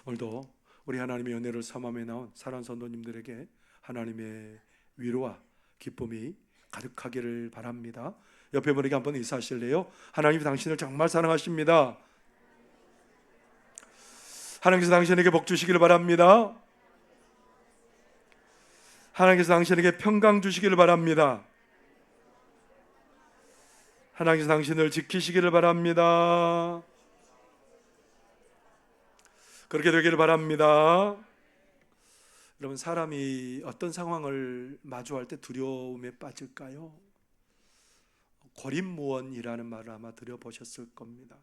오늘도 우리 하나님의 은혜를 삼함에 나온 사랑하는 성도님들에게 하나님의 위로와 기쁨이 가득하기를 바랍니다. 옆에 분에게 한번 인사하실래요? 하나님이 당신을 정말 사랑하십니다. 하나님께서 당신에게 복 주시기를 바랍니다. 하나님께서 당신에게 평강 주시기를 바랍니다. 하나님께서 당신을 지키시기를 바랍니다. 그렇게 되기를 바랍니다. 여러분, 사람이 어떤 상황을 마주할 때 두려움에 빠질까요? 고립무원이라는 말을 아마 들어보셨을 겁니다.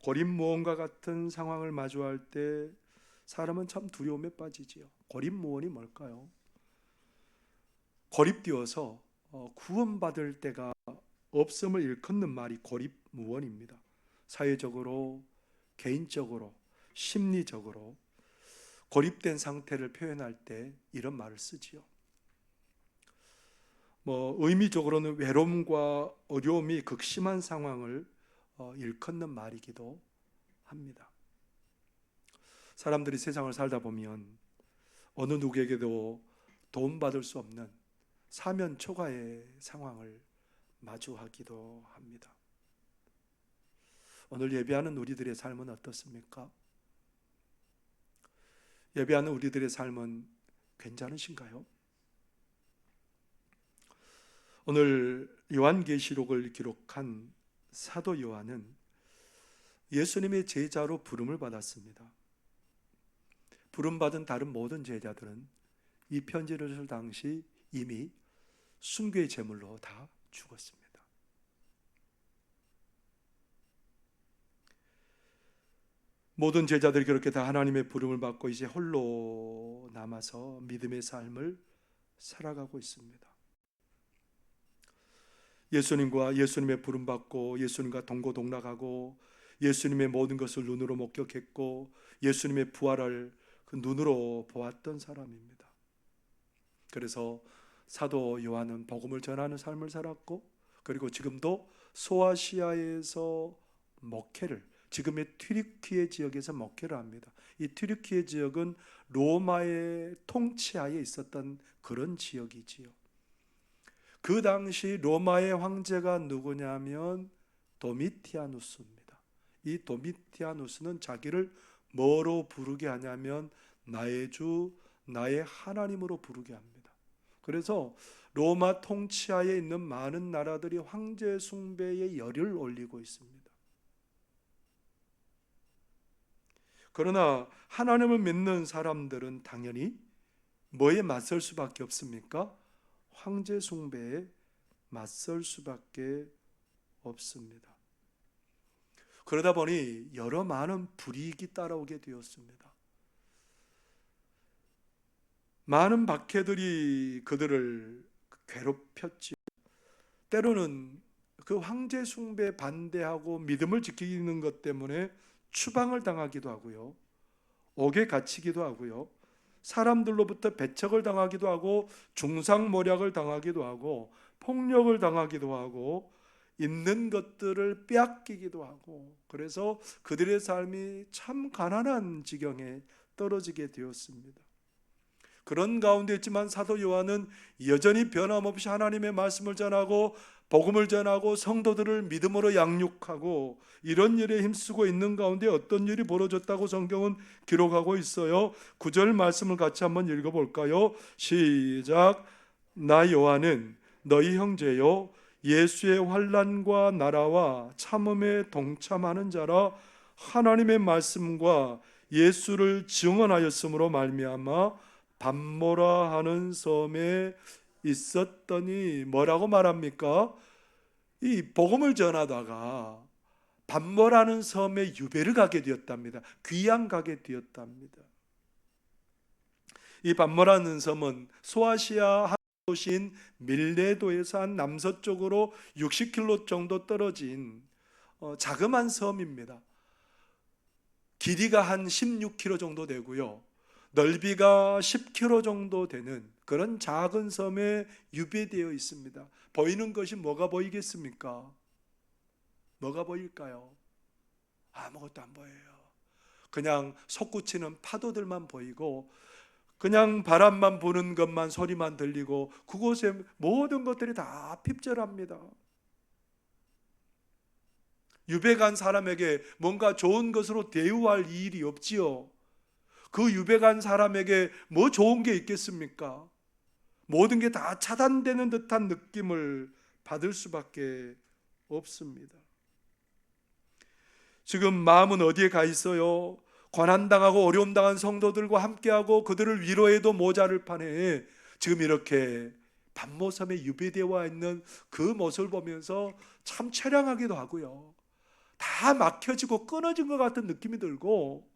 고립무원과 같은 상황을 마주할 때 사람은 참 두려움에 빠지지요. 고립무원이 뭘까요? 고립되어서 구원받을 때가 없음을 일컫는 말이 고립무원입니다. 사회적으로, 개인적으로, 심리적으로 고립된 상태를 표현할 때 이런 말을 쓰지요. 의미적으로는 외로움과 어려움이 극심한 상황을 일컫는 말이기도 합니다. 사람들이 세상을 살다 보면 어느 누구에게도 도움받을 수 없는 사면 초가의 상황을 마주하기도 합니다. 오늘 예배하는 우리들의 삶은 어떻습니까? 예배하는 우리들의 삶은 괜찮으신가요? 오늘 요한계시록을 기록한 사도 요한은 예수님의 제자로 부름을 받았습니다. 부름받은 다른 모든 제자들은 이 편지를 쓸 당시 이미 순교의 제물로 다 죽었습니다. 모든 제자들이 그렇게 다 하나님의 부름을 받고 이제 홀로 남아서 믿음의 삶을 살아가고 있습니다. 예수님과 예수님의 부름 받고 예수님과 동고동락하고 예수님의 모든 것을 눈으로 목격했고 예수님의 부활을 그 눈으로 보았던 사람입니다. 그래서 사도 요한은 복음을 전하는 삶을 살았고, 그리고 지금도 소아시아에서 목회를, 지금의 튀르키예 지역에서 목회를 합니다. 이 튀르키예 지역은 로마의 통치하에 있었던 그런 지역이지요. 그 당시 로마의 황제가 누구냐면 도미티아누스입니다. 이 도미티아누스는 자기를 뭐로 부르게 하냐면 나의 주, 나의 하나님으로 부르게 합니다. 그래서 로마 통치하에 있는 많은 나라들이 황제 숭배에 열을 올리고 있습니다. 그러나 하나님을 믿는 사람들은 당연히 뭐에 맞설 수밖에 없습니까? 황제 숭배에 맞설 수밖에 없습니다. 그러다 보니 여러 많은 불이익이 따라오게 되었습니다. 많은 박해들이 그들을 괴롭혔지. 때로는 그 황제 숭배에 반대하고 믿음을 지키는 것 때문에 추방을 당하기도 하고요, 옥에 갇히기도 하고요, 사람들로부터 배척을 당하기도 하고 중상모략을 당하기도 하고 폭력을 당하기도 하고 있는 것들을 빼앗기기도 하고, 그래서 그들의 삶이 참 가난한 지경에 떨어지게 되었습니다. 그런 가운데 있지만 사도 요한은 여전히 변함없이 하나님의 말씀을 전하고 복음을 전하고 성도들을 믿음으로 양육하고 이런 일에 힘쓰고 있는 가운데 어떤 일이 벌어졌다고 성경은 기록하고 있어요. 9절 말씀을 같이 한번 읽어볼까요? 시작. 나 요한은 너희 형제요 예수의 환난과 나라와 참음에 동참하는 자라 하나님의 말씀과 예수를 증언하였으므로 말미암아 밤모라 하는 섬에 있었더니, 뭐라고 말합니까? 이 복음을 전하다가 밤모라는 섬에 유배를 가게 되었답니다. 귀양 가게 되었답니다. 이 밤모라는 섬은 소아시아 한 도시인 밀레도에서 한 남서쪽으로 60km 정도 떨어진 자그마한 섬입니다. 길이가 한 16km 정도 되고요, 넓이가 10km 정도 되는 그런 작은 섬에 유배되어 있습니다. 보이는 것이 뭐가 보이겠습니까? 뭐가 보일까요? 아무것도 안 보여요. 그냥 솟구치는 파도들만 보이고 그냥 바람만 부는 것만 소리만 들리고 그곳에 모든 것들이 다 핍절합니다. 유배간 사람에게 뭔가 좋은 것으로 대우할 일이 없지요. 그 유배간 사람에게 뭐 좋은 게 있겠습니까? 모든 게 다 차단되는 듯한 느낌을 받을 수밖에 없습니다. 지금 마음은 어디에 가 있어요? 고난당하고 어려움당한 성도들과 함께하고 그들을 위로해도 모자를 판에 지금 이렇게 반모섬에 유배되어 와 있는 그 모습을 보면서 참 처량하기도 하고요. 다 막혀지고 끊어진 것 같은 느낌이 들고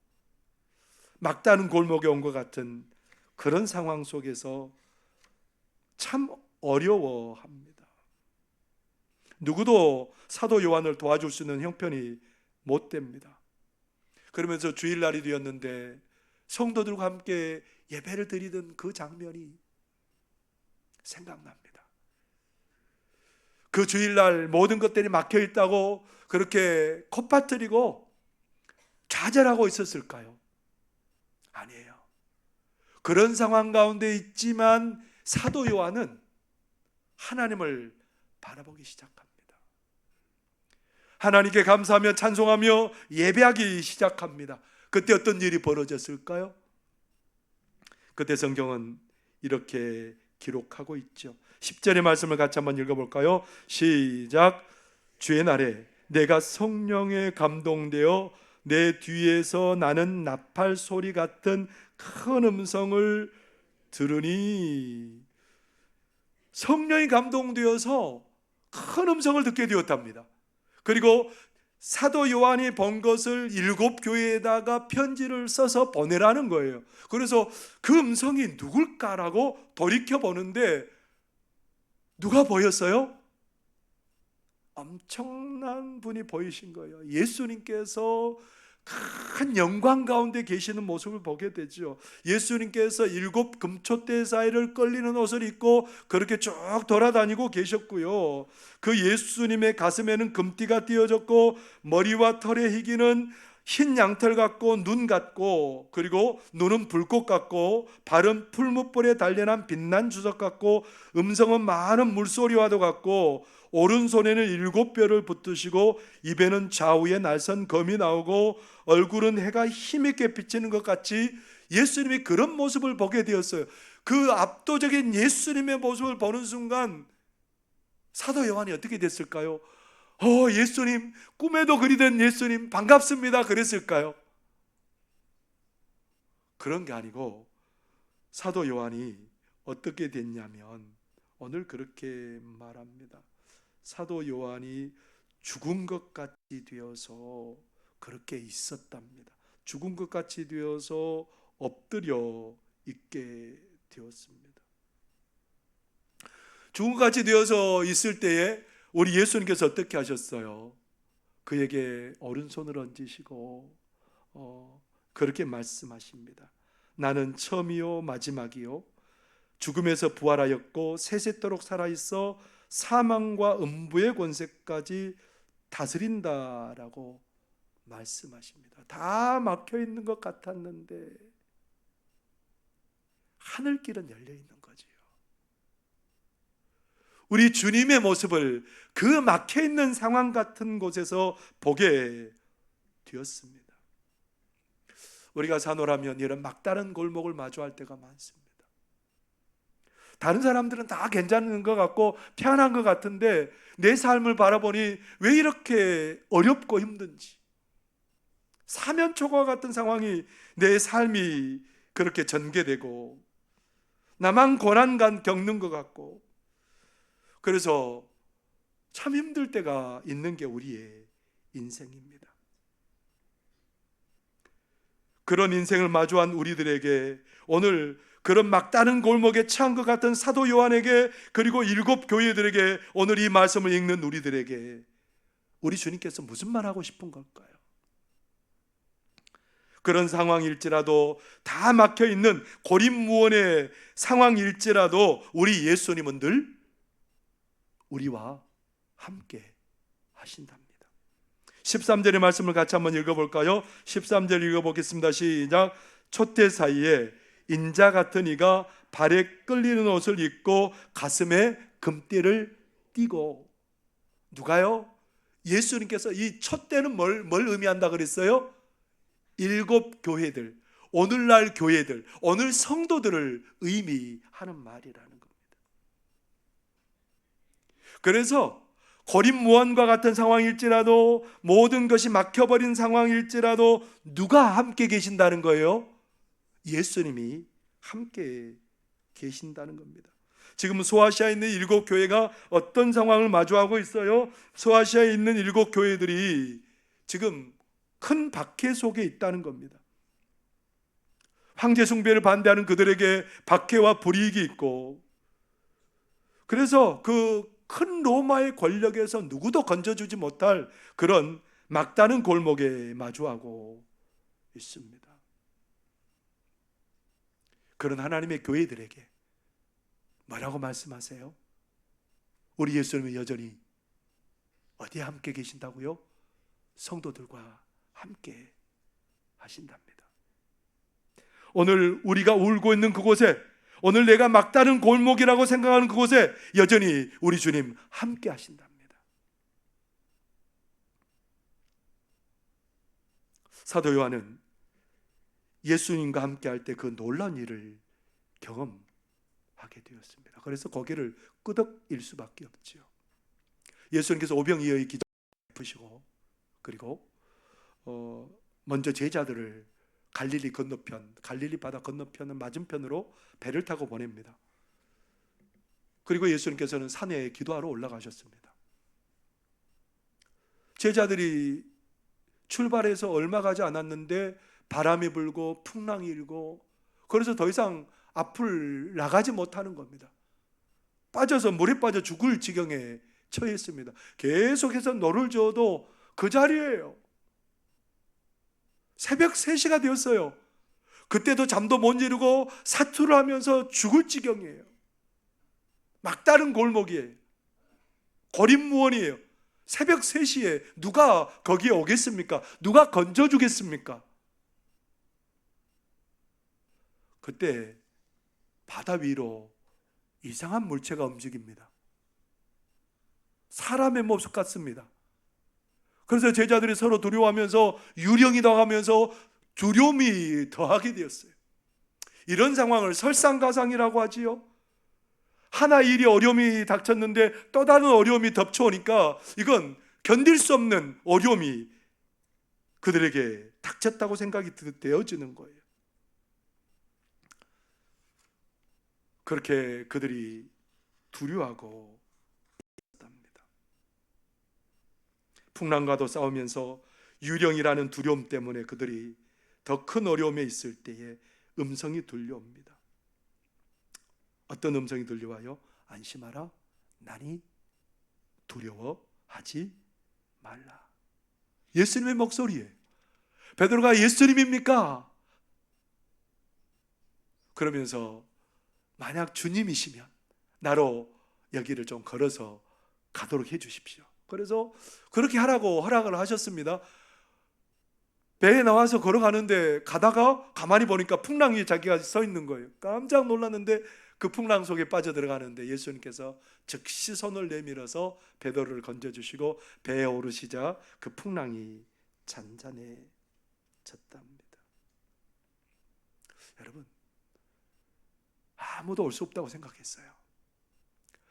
막다른 골목에 온 것 같은 그런 상황 속에서 참 어려워합니다. 누구도 사도 요한을 도와줄 수 있는 형편이 못 됩니다. 그러면서 주일날이 되었는데 성도들과 함께 예배를 드리던 그 장면이 생각납니다. 그 주일날 모든 것들이 막혀 있다고 그렇게 콧바뜨리고 좌절하고 있었을까요? 아니에요. 그런 상황 가운데 있지만 사도 요한은 하나님을 바라보기 시작합니다. 하나님께 감사하며 찬송하며 예배하기 시작합니다. 그때 어떤 일이 벌어졌을까요? 그때 성경은 이렇게 기록하고 있죠. 10절의 말씀을 같이 한번 읽어볼까요? 시작. 주의 날에 내가 성령에 감동되어 내 뒤에서 나는 나팔 소리 같은 큰 음성을 들으니, 성령이 감동되어서 큰 음성을 듣게 되었답니다. 그리고 사도 요한이 본 것을 7교회에다가 편지를 써서 보내라는 거예요. 그래서 그 음성이 누굴까라고 돌이켜보는데 누가 보였어요? 엄청난 분이 보이신 거예요. 예수님께서 큰 영광 가운데 계시는 모습을 보게 되죠. 예수님께서 7 금초대 사이를 끌리는 옷을 입고 그렇게 쭉 돌아다니고 계셨고요. 그 예수님의 가슴에는 금띠가 띄어졌고 머리와 털의 희기는 흰 양털 같고 눈 같고, 그리고 눈은 불꽃 같고 발은 풀무불에 단련한 빛난 주석 같고 음성은 많은 물소리와도 같고 오른손에는 7뼈를 붙드시고 입에는 좌우에 날선 검이 나오고 얼굴은 해가 힘있게 비치는 것 같이 예수님이 그런 모습을 보게 되었어요. 그 압도적인 예수님의 모습을 보는 순간 사도 요한이 어떻게 됐을까요? 예수님, 꿈에도 그리던 예수님 반갑습니다 그랬을까요? 그런 게 아니고 사도 요한이 어떻게 됐냐면 오늘 그렇게 말합니다. 사도 요한이 죽은 것 같이 되어서 그렇게 있었답니다. 죽은 것 같이 되어서 엎드려 있게 되었습니다. 죽은 것 같이 되어서 있을 때에 우리 예수님께서 어떻게 하셨어요? 그에게 오른손을 얹으시고 그렇게 말씀하십니다. 나는 처음이요 마지막이요 죽음에서 부활하였고 세세토록 살아있어 사망과 음부의 권세까지 다스린다라고 말씀하십니다. 다 막혀있는 것 같았는데 하늘길은 열려있는 거지요. 우리 주님의 모습을 그 막혀있는 상황 같은 곳에서 보게 되었습니다. 우리가 사노라면 이런 막다른 골목을 마주할 때가 많습니다. 다른 사람들은 다 괜찮은 것 같고 편한 것 같은데 내 삶을 바라보니 왜 이렇게 어렵고 힘든지, 사면초가 같은 상황이 내 삶이 그렇게 전개되고 나만 고난 겪는 것 같고, 그래서 참 힘들 때가 있는 게 우리의 인생입니다. 그런 인생을 마주한 우리들에게 오늘 그런 막다른 골목에 처한 것 같은 사도 요한에게, 그리고 7 교회들에게 오늘 이 말씀을 읽는 우리들에게 우리 주님께서 무슨 말 하고 싶은 걸까요? 그런 상황일지라도, 다 막혀있는 고립무원의 상황일지라도 우리 예수님은 늘 우리와 함께 하신답니다. 13절의 말씀을 같이 한번 읽어볼까요? 13절 읽어보겠습니다. 시작. 촛대 사이에 인자 같은 이가 발에 끌리는 옷을 입고 가슴에 금띠를 띠고. 누가요? 예수님께서 이 촛대는 뭘 의미한다 그랬어요? 7 교회들, 오늘날 교회들, 오늘 성도들을 의미하는 말이라는 겁니다. 그래서 고립무원과 같은 상황일지라도, 모든 것이 막혀버린 상황일지라도 누가 함께 계신다는 거예요? 예수님이 함께 계신다는 겁니다. 지금 소아시아에 있는 7 교회가 어떤 상황을 마주하고 있어요? 소아시아에 있는 7 교회들이 지금 큰 박해 속에 있다는 겁니다. 황제 숭배를 반대하는 그들에게 박해와 불이익이 있고, 그래서 그 큰 로마의 권력에서 누구도 건져주지 못할 그런 막다른 골목에 마주하고 있습니다. 그런 하나님의 교회들에게 뭐라고 말씀하세요? 우리 예수님은 여전히 어디에 함께 계신다고요? 성도들과 함께 하신답니다. 오늘 우리가 울고 있는 그곳에, 오늘 내가 막다른 골목이라고 생각하는 그곳에 여전히 우리 주님 함께 하신답니다. 사도 요한은 예수님과 함께 할 때 그 놀라운 일을 경험하게 되었습니다. 그래서 거기를 끄덕일 수밖에 없죠. 예수님께서 오병이어의 기적을 베푸시고, 그리고 먼저 제자들을 갈릴리 건너편, 갈릴리 바다 건너편은 맞은편으로 배를 타고 보냅니다. 그리고 예수님께서는 산에 기도하러 올라가셨습니다. 제자들이 출발해서 얼마 가지 않았는데 바람이 불고 풍랑이 일고, 그래서 더 이상 앞을 나가지 못하는 겁니다. 빠져서 물에 빠져 죽을 지경에 처했습니다. 계속해서 노를 저어도 그 자리예요. 새벽 3시가 되었어요. 그때도 잠도 못 이루고 사투를 하면서 죽을 지경이에요. 막다른 골목이에요. 고립무원이에요. 새벽 3시에 누가 거기에 오겠습니까? 누가 건져주겠습니까? 그때 바다 위로 이상한 물체가 움직입니다. 사람의 모습 같습니다. 그래서 제자들이 서로 두려워하면서 유령이 당하면서 두려움이 더하게 되었어요. 이런 상황을 설상가상이라고 하지요. 하나 일이 어려움이 닥쳤는데 또 다른 어려움이 덮쳐오니까 이건 견딜 수 없는 어려움이 그들에게 닥쳤다고 생각이 되어지는 거예요. 그렇게 그들이 두려워하고 있었답니다. 풍랑과도 싸우면서 유령이라는 두려움 때문에 그들이 더 큰 어려움에 있을 때에 음성이 들려옵니다. 어떤 음성이 들려와요? 안심하라, 나니 두려워하지 말라. 예수님의 목소리예요. 베드로가 예수님입니까? 그러면서 만약 주님이시면 나로 여기를 좀 걸어서 가도록 해 주십시오. 그래서 그렇게 하라고 허락을 하셨습니다. 배에 나와서 걸어가는데 가다가 가만히 보니까 풍랑 위에 자기가 서 있는 거예요. 깜짝 놀랐는데 그 풍랑 속에 빠져들어가는데 예수님께서 즉시 손을 내밀어서 베드로를 건져주시고 배에 오르시자 그 풍랑이 잔잔해졌답니다. 여러분, 아무도 올 수 없다고 생각했어요.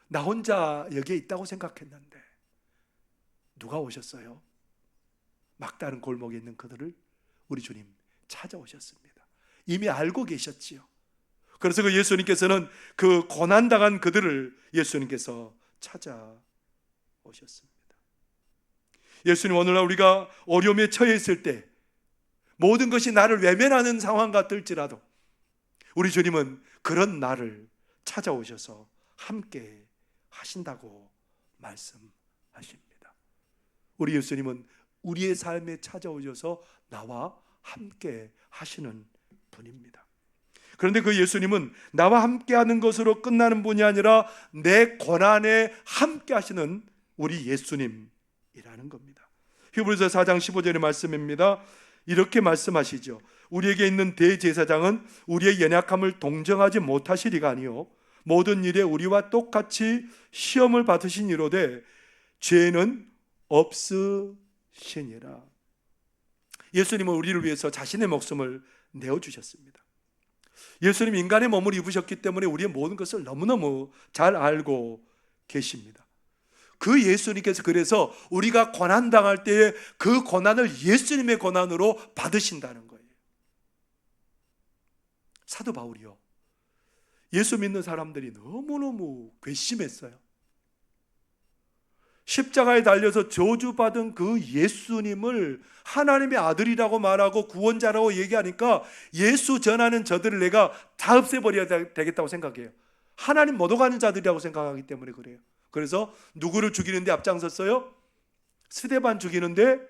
나 혼자 여기에 있다고 생각했는데 누가 오셨어요? 막다른 골목에 있는 그들을 우리 주님 찾아오셨습니다. 이미 알고 계셨지요. 그래서 그 예수님께서는 그 고난당한 그들을 예수님께서 찾아오셨습니다. 예수님, 오늘날 우리가 어려움에 처해 있을 때 모든 것이 나를 외면하는 상황 같을지라도 우리 주님은 그런 나를 찾아오셔서 함께 하신다고 말씀하십니다. 우리 예수님은 우리의 삶에 찾아오셔서 나와 함께 하시는 분입니다. 그런데 그 예수님은 나와 함께 하는 것으로 끝나는 분이 아니라 내 고난에 함께 하시는 우리 예수님이라는 겁니다. 히브리서 4장 15절의 말씀입니다. 이렇게 말씀하시죠. 우리에게 있는 대제사장은 우리의 연약함을 동정하지 못하시리가 아니요 모든 일에 우리와 똑같이 시험을 받으신 이로되 죄는 없으시니라. 예수님은 우리를 위해서 자신의 목숨을 내어주셨습니다. 예수님 인간의 몸을 입으셨기 때문에 우리의 모든 것을 너무너무 잘 알고 계십니다. 그 예수님께서 그래서 우리가 고난당할 때에 그 고난을 예수님의 고난으로 받으신다는 거예요. 사도 바울이요, 예수 믿는 사람들이 너무너무 괘씸했어요. 십자가에 달려서 저주받은 그 예수님을 하나님의 아들이라고 말하고 구원자라고 얘기하니까 예수 전하는 저들을 내가 다 없애버려야 되겠다고 생각해요. 하나님 못 오가는 자들이라고 생각하기 때문에 그래요. 그래서 누구를 죽이는데 앞장섰어요? 스데반 죽이는데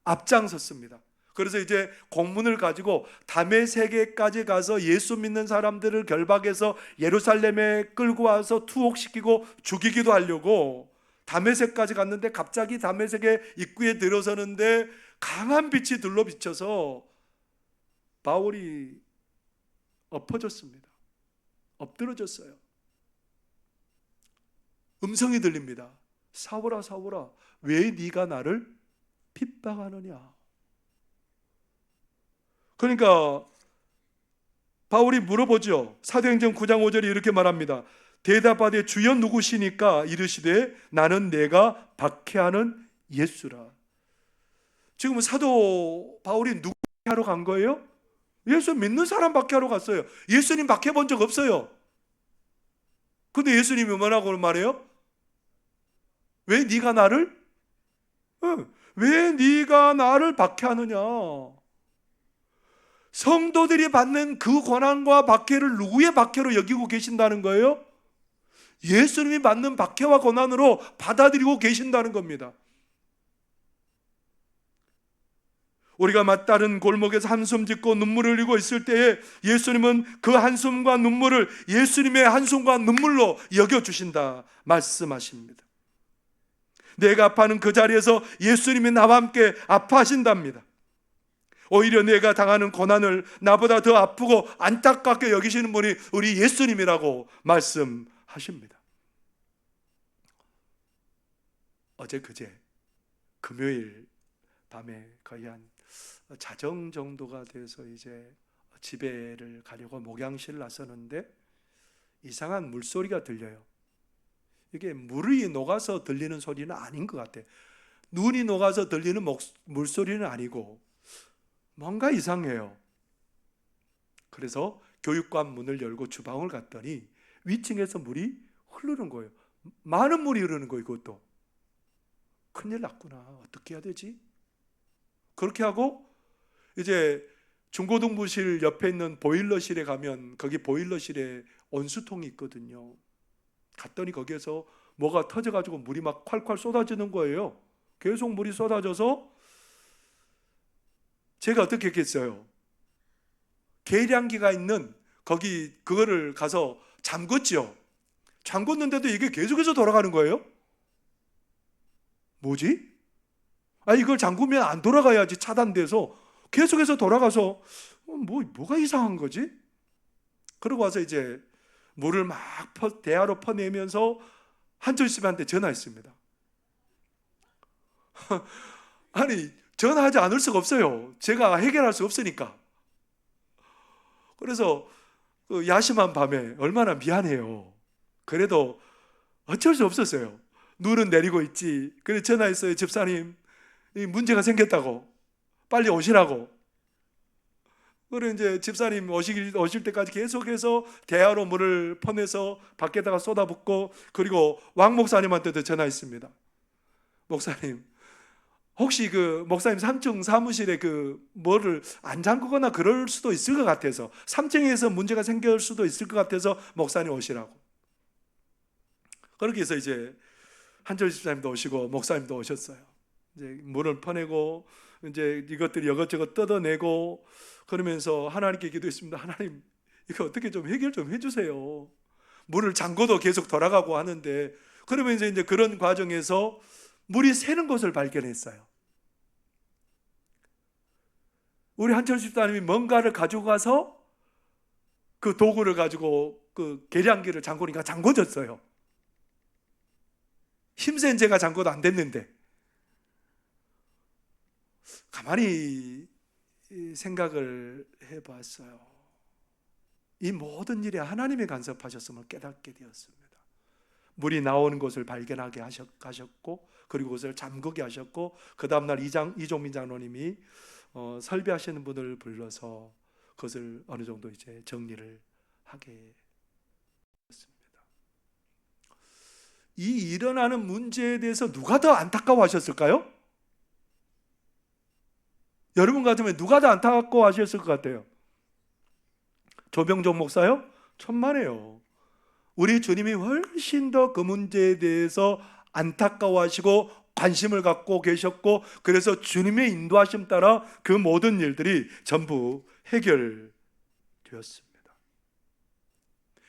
앞장섰습니다. 그래서 이제 공문을 가지고 다메섹에까지 가서 예수 믿는 사람들을 결박해서 예루살렘에 끌고 와서 투옥시키고 죽이기도 하려고 다메섹까지 갔는데 갑자기 다메섹의 입구에 들어서는데 강한 빛이 둘러 비쳐서 바울이 엎어졌습니다. 엎드러졌어요. 음성이 들립니다. 사울아 사울아 왜 네가 나를 핍박하느냐. 그러니까 바울이 물어보죠. 사도행전 9장 5절에 이렇게 말합니다. 대답하되 주여 누구시니까 이르시되 나는 내가 박해하는 예수라. 지금 사도 바울이 누구 박해하러 간 거예요? 예수 믿는 사람 박해하러 갔어요. 예수님 박해 본 적 없어요. 근데 예수님이 뭐라고 말해요? 왜 네가 나를 박해하느냐. 성도들이 받는 그 고난과 박해를 누구의 박해로 여기고 계신다는 거예요? 예수님이 받는 박해와 고난으로 받아들이고 계신다는 겁니다. 우리가 막다른 골목에서 한숨 짓고 눈물을 흘리고 있을 때에 예수님은 그 한숨과 눈물을 예수님의 한숨과 눈물로 여겨주신다 말씀하십니다. 내가 아파하는 그 자리에서 예수님이 나와 함께 아파하신답니다. 오히려 내가 당하는 고난을 나보다 더 아프고 안타깝게 여기시는 분이 우리 예수님이라고 말씀하십니다. 어제 그제 금요일 밤에 거의 한 자정 정도가 돼서 이제 집에를 가려고 목양실을 나서는데 이상한 물소리가 들려요. 이게 물이 녹아서 들리는 소리는 아닌 것 같아요. 눈이 녹아서 들리는 물소리는 아니고 뭔가 이상해요. 그래서 교육관 문을 열고 주방을 갔더니 위층에서 물이 흐르는 거예요. 많은 물이 흐르는 거예요. 그것도 큰일 났구나. 어떻게 해야 되지? 그렇게 하고 이제 중고등부실 옆에 있는 보일러실에 가면 거기 보일러실에 온수통이 있거든요. 갔더니 거기에서 뭐가 터져가지고 물이 막 콸콸 쏟아지는 거예요. 계속 물이 쏟아져서 제가 어떻게 했겠어요? 계량기가 있는 거기 그거를 가서 잠궜죠. 잠궜는데도 이게 계속해서 돌아가는 거예요. 뭐지? 이걸 잠그면 안 돌아가야지. 차단돼서 계속해서 돌아가서 뭐가 이상한 거지? 그러고 와서 이제 물을 막 대야로 퍼내면서 한철씨한테 전화했습니다. 아니 전화하지 않을 수가 없어요. 제가 해결할 수 없으니까. 그래서 그 야심한 밤에 얼마나 미안해요. 그래도 어쩔 수 없었어요. 눈은 내리고 있지. 그래서 전화했어요. 집사님 문제가 생겼다고 빨리 오시라고. 그래 이제 집사님 오실 때까지 계속해서 대야로 물을 퍼내서 밖에다가 쏟아붓고 그리고 왕 목사님한테도 전화했습니다. 목사님 혹시 그 목사님 3층 사무실에 그 뭐를 안 잠그거나 그럴 수도 있을 것 같아서 3층에서 문제가 생길 수도 있을 것 같아서 목사님 오시라고. 그렇게 해서 이제 한철 집사님도 오시고 목사님도 오셨어요. 이제 물을 퍼내고 이제 이것들이 이것저것 뜯어내고 그러면서 하나님께 기도했습니다. 하나님 이거 어떻게 좀 해결 좀 해주세요. 물을 잠궈도 계속 돌아가고 하는데 그러면서 이제 그런 과정에서 물이 새는 것을 발견했어요. 우리 한철수 집사님이 뭔가를 가지고 가서 그 도구를 가지고 그 계량기를 잠그니까 잠궈졌어요. 힘센 제가 잠궈도 안 됐는데. 가만히 생각을 해봤어요. 이 모든 일에 하나님이 간섭하셨음을 깨닫게 되었습니다. 물이 나오는 곳을 발견하게 하셨고, 그리고 그것을 잠그게 하셨고, 그 다음날 이종민 장로님이 설비하시는 분을 불러서 그것을 어느 정도 이제 정리를 하게 됐습니다. 이 일어나는 문제에 대해서 누가 더 안타까워하셨을까요? 여러분 같으면 누가 더 안타까워하셨을 것 같아요? 조병종 목사요? 천만에요. 우리 주님이 훨씬 더 그 문제에 대해서 안타까워하시고 관심을 갖고 계셨고, 그래서 주님의 인도하심 따라 그 모든 일들이 전부 해결되었습니다.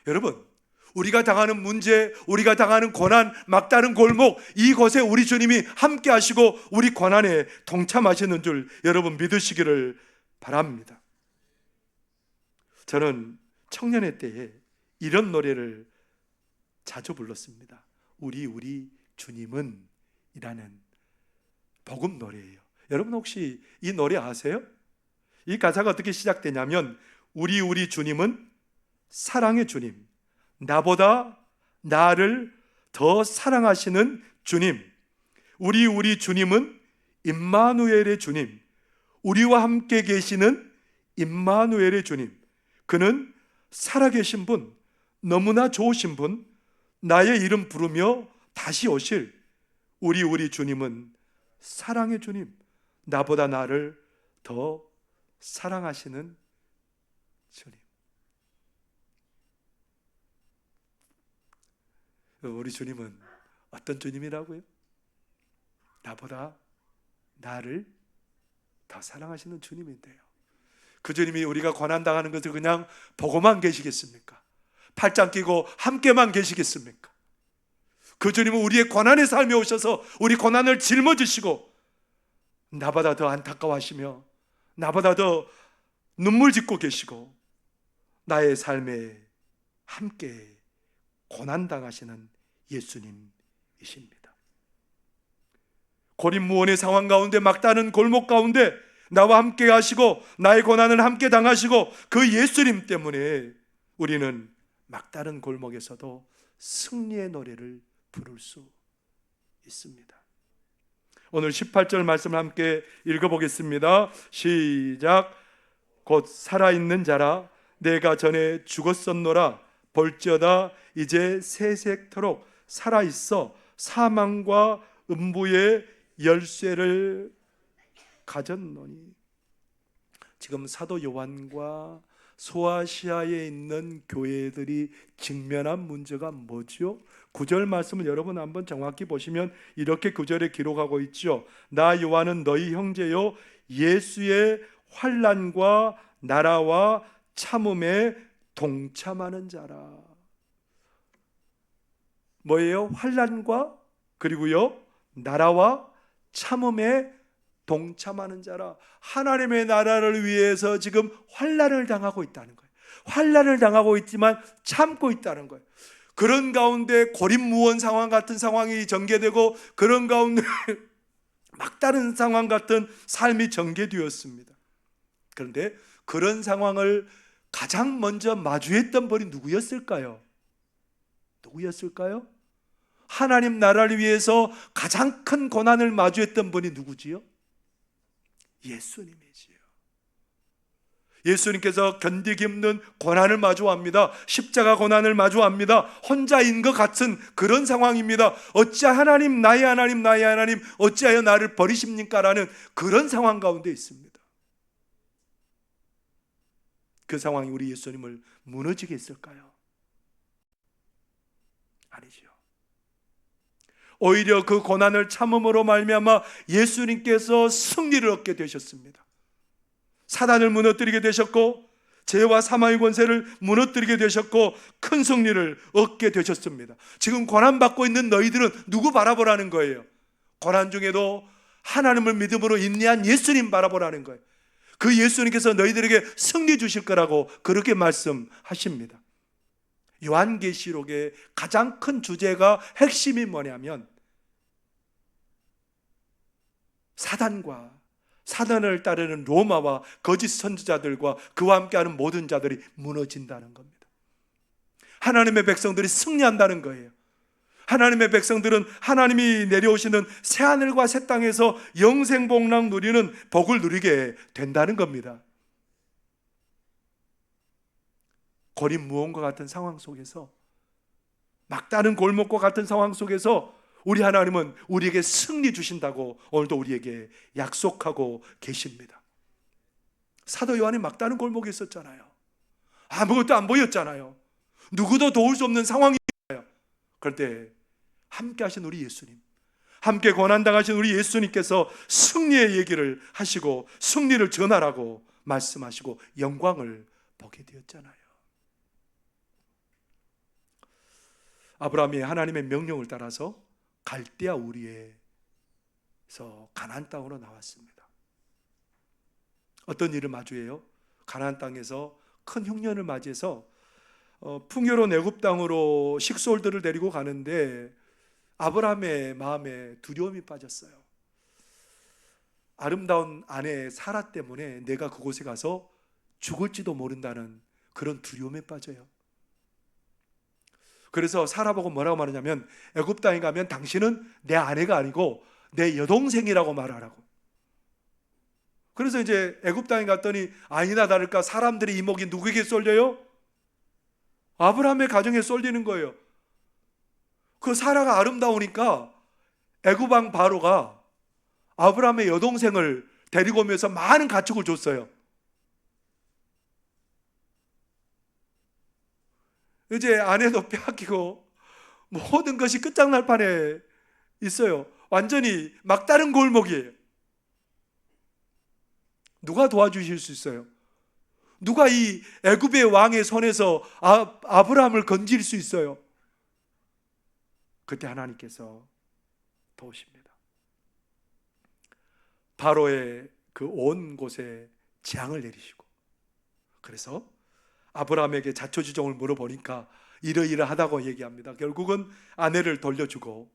여러분, 우리가 당하는 문제, 우리가 당하는 고난, 막다른 골목, 이곳에 우리 주님이 함께 하시고 우리 고난에 동참하시는 줄 여러분 믿으시기를 바랍니다. 저는 청년의 때에 이런 노래를 자주 불렀습니다. 우리 주님은 이라는 복음 노래예요. 여러분 혹시 이 노래 아세요? 이 가사가 어떻게 시작되냐면, 우리 주님은 사랑의 주님, 나보다 나를 더 사랑하시는 주님, 우리 주님은 임마누엘의 주님, 우리와 함께 계시는 임마누엘의 주님, 그는 살아계신 분, 너무나 좋으신 분, 나의 이름 부르며 다시 오실 우리 주님은 사랑의 주님, 나보다 나를 더 사랑하시는 주님. 우리 주님은 어떤 주님이라고요? 나보다 나를 더 사랑하시는 주님인데요. 그 주님이 우리가 고난당하는 것을 그냥 보고만 계시겠습니까? 팔짱 끼고 함께만 계시겠습니까? 그 주님은 우리의 고난의 삶에 오셔서 우리 고난을 짊어지시고 나보다 더 안타까워하시며 나보다 더 눈물 짓고 계시고 나의 삶에 함께 고난당하시는 예수님이십니다. 고립무원의 상황 가운데, 막다른 골목 가운데 나와 함께 하시고 나의 고난을 함께 당하시고 그 예수님 때문에 우리는 막다른 골목에서도 승리의 노래를 부를 수 있습니다. 오늘 18절 말씀을 함께 읽어보겠습니다. 시작. 곧 살아있는 자라 내가 전에 죽었었노라 볼지어다 이제 세세토록 살아있어 사망과 음부의 열쇠를 가졌노니. 지금 사도 요한과 소아시아에 있는 교회들이 직면한 문제가 뭐죠? 9절 말씀을 여러분 한번 정확히 보시면 이렇게 9절에 기록하고 있죠. 나 요한은 너희 형제요 예수의 환난과 나라와 참음에 동참하는 자라. 뭐예요? 환난과 그리고요 나라와 참음에 동참하는 자라. 하나님의 나라를 위해서 지금 환난을 당하고 있다는 거예요. 환난을 당하고 있지만 참고 있다는 거예요. 그런 가운데 고립무원 상황 같은 상황이 전개되고 그런 가운데 막다른 상황 같은 삶이 전개되었습니다. 그런데 그런 상황을 가장 먼저 마주했던 분이 누구였을까요? 하나님 나라를 위해서 가장 큰 고난을 마주했던 분이 누구지요? 예수님이지요. 예수님께서 견디기 힘든 고난을 마주합니다. 십자가 고난을 마주합니다. 혼자인 것 같은 그런 상황입니다. 어찌 하나님 나의 하나님 어찌하여 나를 버리십니까? 라는 그런 상황 가운데 있습니다. 그 상황이 우리 예수님을 무너지게 했을까요? 아니지요. 오히려 그 고난을 참음으로 말미암아 예수님께서 승리를 얻게 되셨습니다. 사단을 무너뜨리게 되셨고 죄와 사망의 권세를 무너뜨리게 되셨고 큰 승리를 얻게 되셨습니다. 지금 고난받고 있는 너희들은 누구 바라보라는 거예요? 고난 중에도 하나님을 믿음으로 인내한 예수님 바라보라는 거예요. 그 예수님께서 너희들에게 승리 주실 거라고 그렇게 말씀하십니다. 요한계시록의 가장 큰 주제가 핵심이 뭐냐면 사단과 사단을 따르는 로마와 거짓 선지자들과 그와 함께하는 모든 자들이 무너진다는 겁니다. 하나님의 백성들이 승리한다는 거예요. 하나님의 백성들은 하나님이 내려오시는 새하늘과 새 땅에서 영생복락 누리는 복을 누리게 된다는 겁니다. 고립 무원과 같은 상황 속에서, 막다른 골목과 같은 상황 속에서 우리 하나님은 우리에게 승리 주신다고 오늘도 우리에게 약속하고 계십니다. 사도 요한이 막다른 골목에 있었잖아요. 아무것도 안 보였잖아요. 누구도 도울 수 없는 상황이에요. 그런데 함께 하신 우리 예수님, 함께 고난당하신 우리 예수님께서 승리의 얘기를 하시고 승리를 전하라고 말씀하시고 영광을 보게 되었잖아요. 아브라함이 하나님의 명령을 따라서 갈대아 우리에서 가나안 땅으로 나왔습니다. 어떤 일을 마주해요? 가나안 땅에서 큰 흉년을 맞이해서 풍요로운 애굽 땅으로 식솔들을 데리고 가는데 아브라함의 마음에 두려움이 빠졌어요. 아름다운 아내 사라 때문에 내가 그곳에 가서 죽을지도 모른다는 그런 두려움에 빠져요. 그래서 사라 보고 뭐라고 말하냐면 애굽 땅에 가면 당신은 내 아내가 아니고 내 여동생이라고 말하라고. 그래서 이제 애굽 땅에 갔더니 아니나 다를까 사람들의 이목이 누구에게 쏠려요? 아브라함의 가정에 쏠리는 거예요. 그 사라가 아름다우니까 애굽 왕 바로가 아브라함의 여동생을 데리고 오면서 많은 가축을 줬어요. 이제 아내도 빼앗기고 모든 것이 끝장날 판에 있어요. 완전히 막다른 골목이에요. 누가 도와주실 수 있어요? 누가 이 애굽의 왕의 손에서 아브라함을 건질 수 있어요? 그때 하나님께서 도우십니다. 바로의 그 온 곳에 재앙을 내리시고, 그래서 아브라함에게 자초지종을 물어보니까 이러이러하다고 얘기합니다. 결국은 아내를 돌려주고,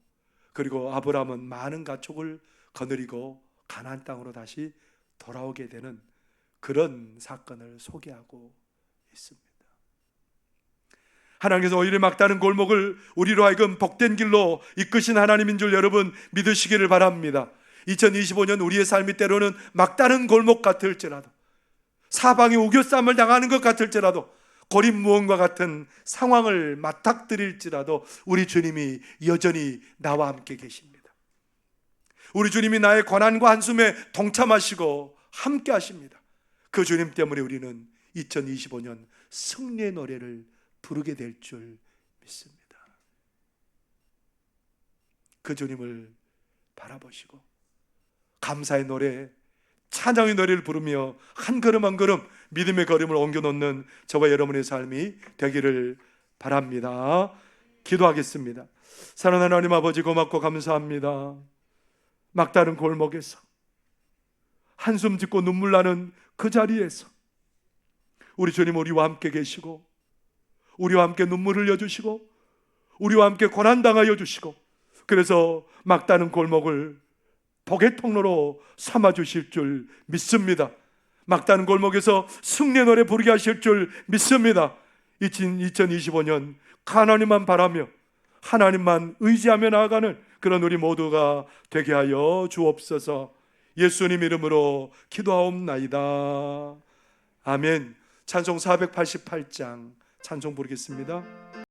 그리고 아브라함은 많은 가축을 거느리고 가나안 땅으로 다시 돌아오게 되는 그런 사건을 소개하고 있습니다. 하나님께서 오히려 막다른 골목을 우리로 하여금 복된 길로 이끄신 하나님인 줄 여러분 믿으시기를 바랍니다. 2025년 우리의 삶이 때로는 막다른 골목 같을지라도, 사방에 우겨쌈을 당하는 것 같을지라도, 고립무원과 같은 상황을 맞닥뜨릴지라도 우리 주님이 여전히 나와 함께 계십니다. 우리 주님이 나의 고난과 한숨에 동참하시고 함께 하십니다. 그 주님 때문에 우리는 2025년 승리의 노래를 부르게 될 줄 믿습니다. 그 주님을 바라보시고 감사의 노래, 찬양의 노래를 부르며 한 걸음 한 걸음 믿음의 걸음을 옮겨놓는 저와 여러분의 삶이 되기를 바랍니다. 기도하겠습니다. 사랑하는 하나님 아버지, 고맙고 감사합니다. 막다른 골목에서 한숨 짓고 눈물 나는 그 자리에서 우리 주님 우리와 함께 계시고, 우리와 함께 눈물 흘려주시고, 우리와 함께 고난당하여 주시고, 그래서 막다른 골목을 복의 통로로 삼아주실 줄 믿습니다. 막다른 골목에서 승리의 노래 부르게 하실 줄 믿습니다. 2025년 하나님만 바라며 하나님만 의지하며 나아가는 그런 우리 모두가 되게 하여 주옵소서. 예수님 이름으로 기도하옵나이다. 아멘. 찬송 488장 찬송 부르겠습니다.